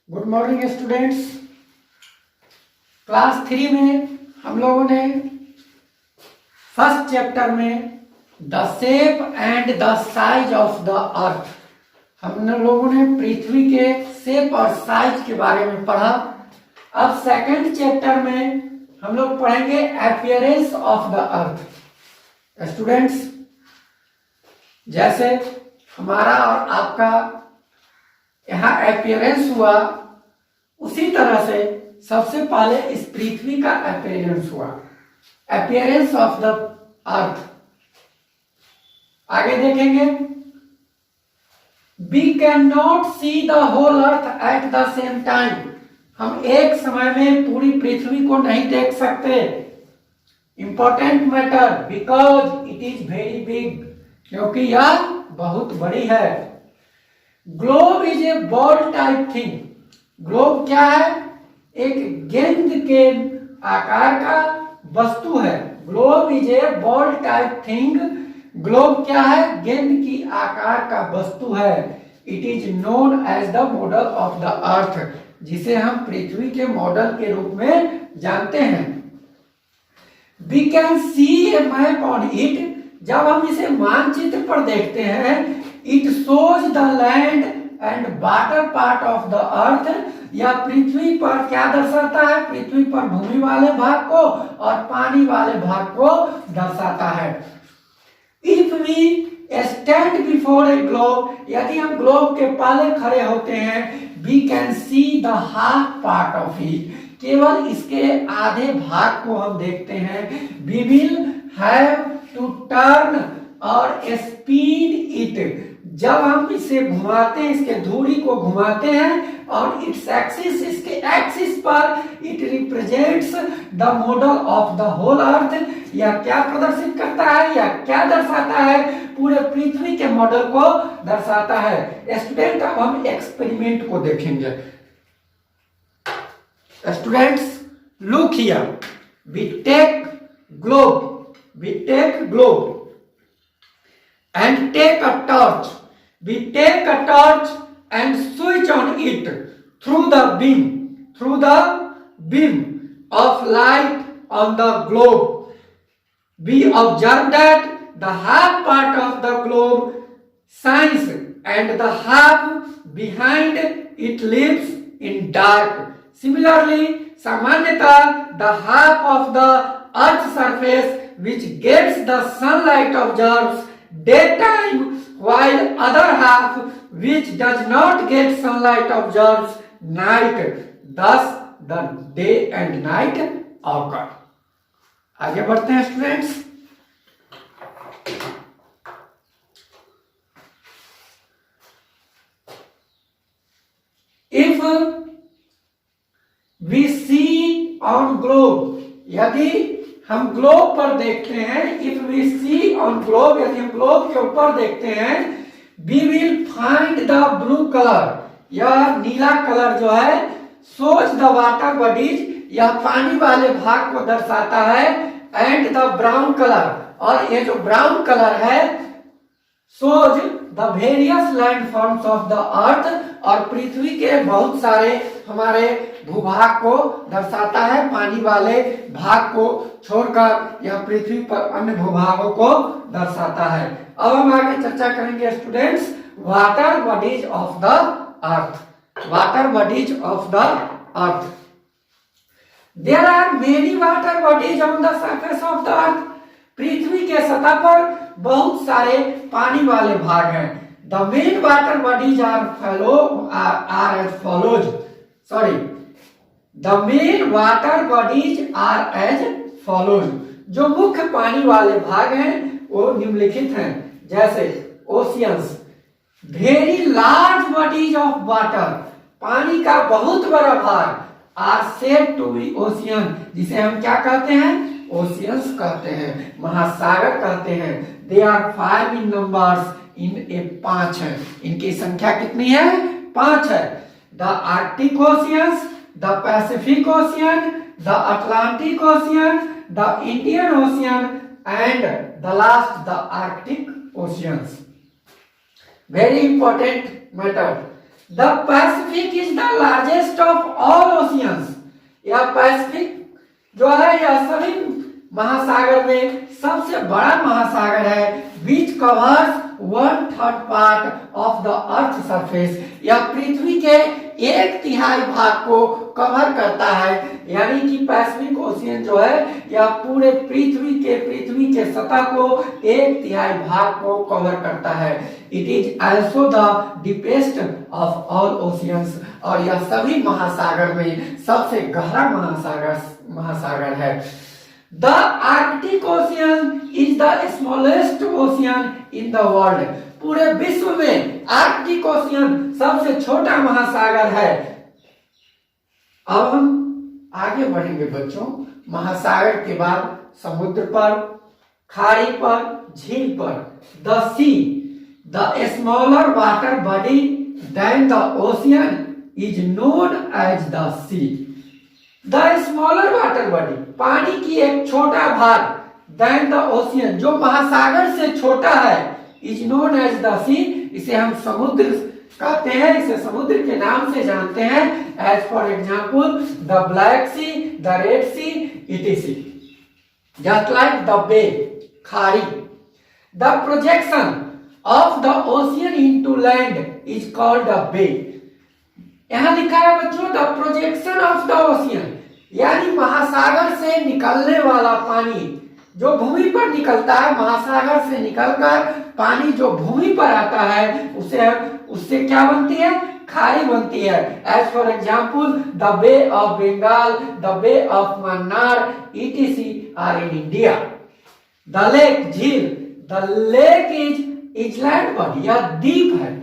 Good morning students. Class 3 में हम लोगों ने फर्स्ट चैप्टर में the shape and the size of the अर्थ हम लोगों ने पृथ्वी के शेप और साइज के बारे में पढ़ा। अब सेकंड चैप्टर में हम लोग पढ़ेंगे appearance of the earth. Students, जैसे हमारा और आपका यहाँ अपीयरेंस हुआ, उसी तरह से सबसे पहले इस पृथ्वी का अपीयरेंस हुआ, अपीयरेंस ऑफ द अर्थ। आगे देखेंगे, we can not see the whole earth at the same time. हम एक समय में पूरी पृथ्वी को नहीं देख सकते। Important matter because it is very big, क्योंकि यह बहुत बड़ी है। Globe is a ball type thing. Globe क्या है? एक गेंद के आकार का वस्तु है। Globe is a ball type thing. Globe क्या है? गेंद की आकार का वस्तु है। It is known as the model of the earth, जिसे हम पृथ्वी के मॉडल के रूप में जानते हैं। We can see a map on it. जब हम इसे मानचित्र पर देखते हैं, it shows the land and water part of the earth. या पृथ्वी पर क्या दर्शाता है? पृथ्वी पर भूमि वाले भाग को और पानी वाले भाग को दर्शाता है। If we stand before a globe, यदि हम ग्लोब के पहले खड़े होते हैं, we can see the half part of it. केवल इसके आधे भाग को हम देखते हैं। We will have to turn और स्पिन इट। जब हम इसे घुमाते हैं, इसके धुरी को घुमाते हैं और इट्स एक्सिस, इसके एक्सिस पर it represents the model of the whole earth. यह क्या प्रदर्शित करता है या क्या दर्शाता है? पूरे पृथ्वी के मॉडल को दर्शाता है। स्टूडेंट, अब हम एक्सपेरिमेंट को देखेंगे। Students, look here. We take globe and take a torch. We take a torch and switch on it through the beam of light on the globe. We observe that the half part of the globe shines and the half behind it lives in dark. Similarly, सामान्यतः the half of the earth's surface which gets the sunlight observes daytime, while other half which does not get sunlight observes night. Thus the day and night occur. आगे बढ़ते हैं students. If we see on globe, यदि हम globe पर देखते हैं, if we see on globe, यदि हम ग्लोब के ऊपर देखते हैं, we will find the blue colour. यह नीला कलर जो है, सोज द वाटर बॉडीज, यह पानी वाले भाग को दर्शाता है। एंड द ब्राउन कलर, और ये जो ब्राउन कलर है, shows the various land forms of the अर्थ, और पृथ्वी के बहुत सारे हमारे भूभाग को दर्शाता है। पानी वाले भाग को छोड़कर यह पृथ्वी पर अन्य भूभागों को दर्शाता है। अब हम आगे चर्चा करेंगे students, water bodies of the earth. Water bodies of the earth. There are many water bodies on the surface of the earth. पृथ्वी के सतह पर बहुत सारे पानी वाले भाग हैं। The main water bodies are as follows. The main water bodies are as follows. जो मुख्य पानी वाले भाग हैं वो निम्नलिखित हैं, जैसे oceans, very large bodies of water, पानी का बहुत बड़ा भाग, are said to be ocean, जिसे हम क्या कहते हैं? ओशियंस कहते हैं, महासागर कहते हैं। दे आर 5 in numbers, इन 5 है। इनकी संख्या कितनी है? 5 है। The Arctic oceans, the Pacific Ocean, the Atlantic Ocean, the Indian Ocean, and the last, the Arctic Oceans. Very important matter. The Pacific is the largest of all oceans. यह Pacific जो है यह सभी महासागर में सबसे बड़ा महासागर है। Which covers 1/3 part of the earth surface. यह पृथ्वी के 1/3 भाग को कवर करता है। यानी कि पैसिफिक ओशियन जो है यह पूरे पृथ्वी के सतह को 1/3 भाग को कवर करता है। It is also the deepest of all oceans. और यह सभी महासागर में सबसे गहरा महासागर है। The Arctic Ocean is the smallest ocean in the world। पूरे विश्व में आर्कटिक ओशियन सबसे छोटा महासागर है। अब हम आगे बढ़ेंगे बच्चों। महासागर के बाद समुद्र पर, खाड़ी पर, झील पर। The sea, the smaller water body than the ocean is known as the sea. The smaller water body, पानी की एक छोटा भाग, देन द ओशियन, जो महासागर से छोटा है, इज नोन एज द सी। इसे हम समुद्र कहते हैं, इसे समुद्र के नाम से जानते हैं। As for example the Black Sea, the Red Sea, etc। Just like the bay, खाड़ी। The projection of the ocean into land is called the bay. यहां लिखा है बच्चों the projection of the ocean, यानी महासागर से निकलने वाला पानी जो भूमि पर निकलता है। महासागर से निकलकर पानी जो भूमि पर आता है उससे क्या बनती है? खाड़ी बनती है। As for example the Bay of Bengal, the Bay of Mannar, etc are in India. The lake, झील। The lake is island body, यह द्वीप है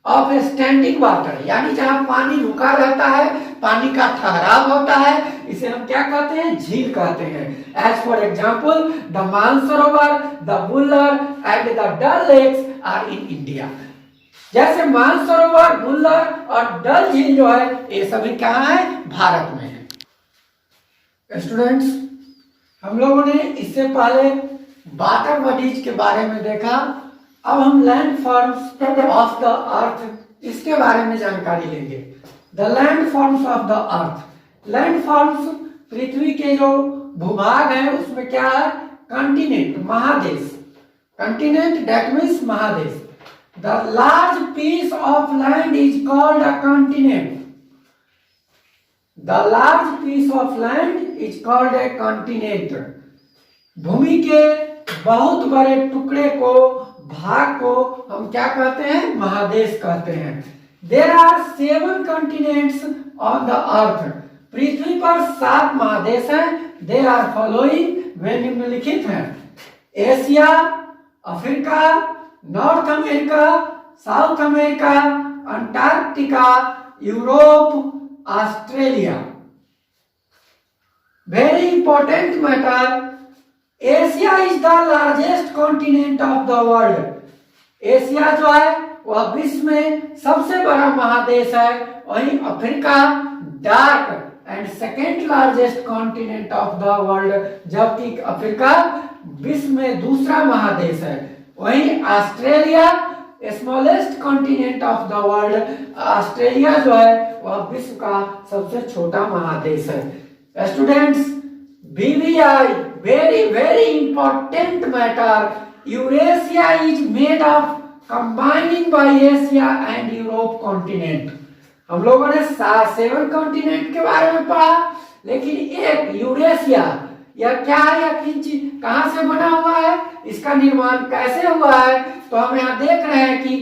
ऑफ स्टैंडिंग वाटर, यानी जहां पानी रुका रहता है, पानी का ठहराव होता है, इसे हम क्या कहते हैं? झील कहते हैं। As for example the Mansarovar, the Wular and the Dal lakes are in India. जैसे मानसरोवर, बुल्लर और डल झील जो है ये सभी कहाँ है? भारत में है। स्टूडेंट्स, हम लोगों ने इससे पहले वाटर बॉडीज के बारे में देखा। अब हम land forms of the earth इसके बारे में जानकारी लेंगे। The land forms of the earth. Land forms पृथ्वी के जो भूभाग है उसमें क्या है? कंटिनेंट, महादेश। कंटिनेंट दैट मीन्स महादेश। The large piece of land is called a continent. The large piece of land is called a continent. भूमि के बहुत बड़े टुकड़े को, भाग को हम क्या कहते हैं? महादेश कहते हैं। There are 7 continents on the earth. पृथ्वी पर 7 महादेश हैं। दे आर फॉलोइंग, वे निम्नलिखित हैं। Asia, Africa, north America, south America, Antarctica, Europe, Australia. Very important matter, Asia is the largest continent of the world. Asia जो है वह विश्व में सबसे बड़ा महादेश है। वहीं Africa dark and second largest continent of the world, जबकि अफ्रीका विश्व में दूसरा महादेश है। वहीं Australia smallest continent of the world. Australia जो है वह विश्व का सबसे छोटा महादेश है। Students, BVI, very important matter. Eurasia is made of combining by Asia and Europe continent। हम लोगों ने 7 कॉन्टिनेंट के बारे में पढ़ा, लेकिन एक यूरेशिया, यह क्या है? यह किन चीज कहां से बना हुआ है? इसका निर्माण कैसे हुआ है? तो हम यहाँ देख रहे हैं कि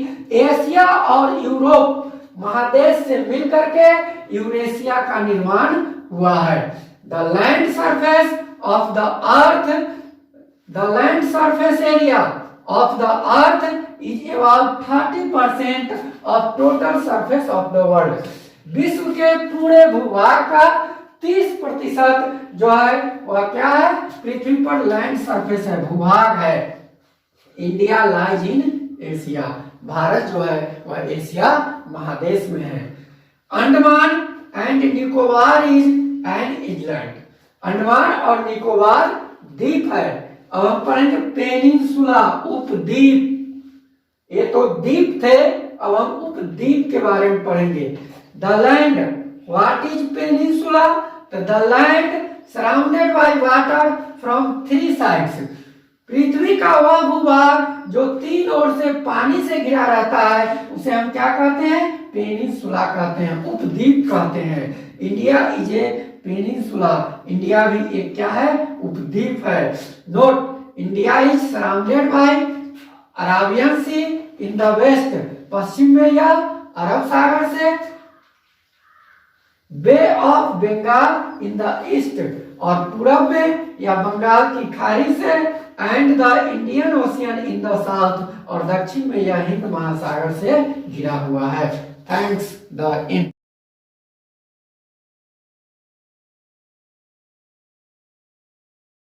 एशिया और यूरोप महादेश से मिलकर के यूरेशिया का निर्माण हुआ है। The land surface of the earth, the land surface area of the earth is about 30% of total surface of the world। विश्व के पूरे भूभाग का 30% जो है वह क्या है? पृथ्वी पर लैंड सरफेस है, भूभाग है। India lies in Asia. Bharat जो है वह एशिया महादेश में है। Andaman and Nicobar is an island. Andaman और निकोबार द्वीप है। अब हम पढ़ेंगे पेनिनसुला, उपद्वीप। ये तो द्वीप थे, अब हम उपद्वीप के बारे में पढ़ेंगे। The land, what is peninsula? The land surrounded by water from 3 sides. पृथ्वी का वह भूभाग जो 3 ओर से पानी से घिरा रहता है उसे हम क्या कहते हैं? पेनिनसुला कहते हैं, उपद्वीप कहते हैं। India is a peninsula, India भी एक क्या है? उपद्वीप है। Note, India is surrounded by Arabian Sea in the west, पश्चिम में यह अरब सागर से, bay of Bengal in the east, और पूरब में या बंगाल की खाड़ी से, and the Indian Ocean in the south, और दक्षिण में यह हिंद महासागर से घिरा हुआ है। Thanks the